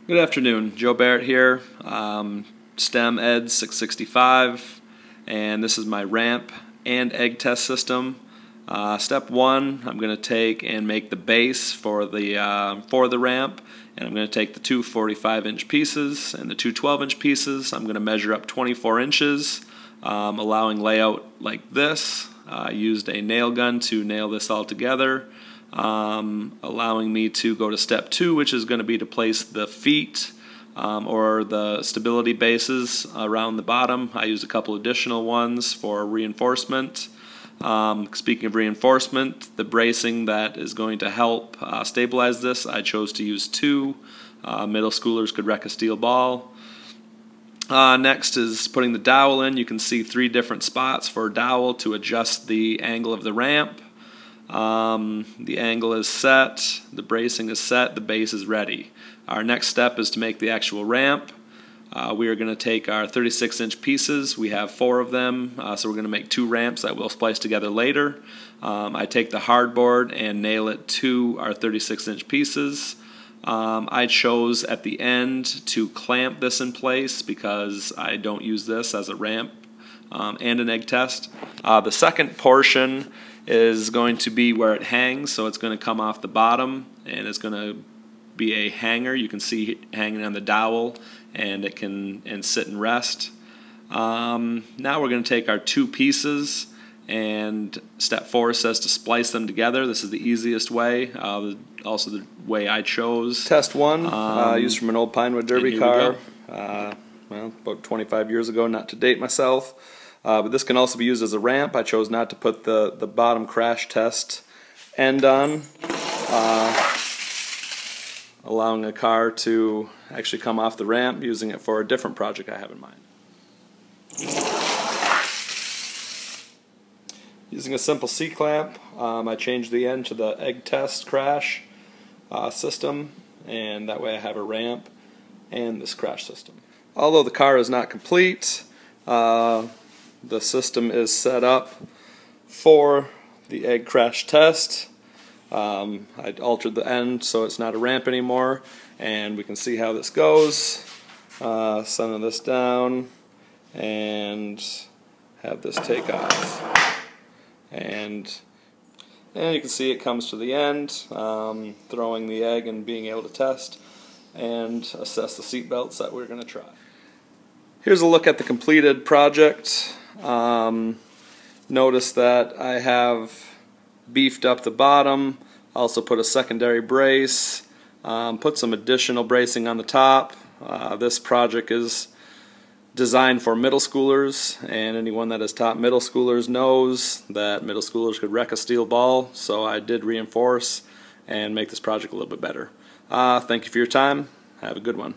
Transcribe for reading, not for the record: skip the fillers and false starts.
Good afternoon, Joe Barrett here, STEM Ed 665, and this is my ramp and egg test system. Step one, I'm going to take and make the base for the ramp, and I'm going to take the two 45-inch pieces and the two 12-inch pieces. I'm going to measure up 24 inches, allowing layout like this. I used a nail gun to nail this all together. Allowing me to go to step two, which is going to be to place the feet or the stability bases around the bottom. I used a couple additional ones for reinforcement. Speaking of reinforcement, the bracing that is going to help stabilize this, I chose to use two. Middle schoolers could wreck a steel ball. Next is putting the dowel in. You can see three different spots for a dowel to adjust the angle of the ramp. The angle is set, the bracing is set, the base is ready. Our next step is to make the actual ramp. We are going to take our 36-inch pieces. We have 4 of them, so we're going to make 2 ramps that we'll splice together later. I take the hardboard and nail it to our 36-inch pieces. I chose at the end to clamp this in place because I don't use this as a ramp and an egg test. The second portion is going to be where it hangs, so it's going to come off the bottom and it's going to be a hanger. You can see it hanging on the dowel, and it can sit and rest. Now we're going to take our 2 pieces, and step 4 says to splice them together. This is the easiest way, also the way I chose. Test 1, used from an old Pinewood Derby car, well, about 25 years ago, not to date myself. But this can also be used as a ramp. I chose not to put the bottom crash test end on, allowing a car to actually come off the ramp, using it for a different project I have in mind. Using a simple C-clamp, I changed the end to the egg test crash system, and that way I have a ramp and this crash system. Although the car is not complete, the system is set up for the egg crash test. I altered the end so it's not a ramp anymore, and we can see how this goes. Center this down and have this take off. And you can see it comes to the end, throwing the egg and being able to test and assess the seat belts that we're going to try. Here's a look at the completed project. Notice that I have beefed up the bottom, also put a secondary brace, put some additional bracing on the top. This project is designed for middle schoolers, and anyone that has taught middle schoolers knows that middle schoolers could wreck a steel ball, so I did reinforce and make this project a little bit better. Thank you for your time. Have a good one.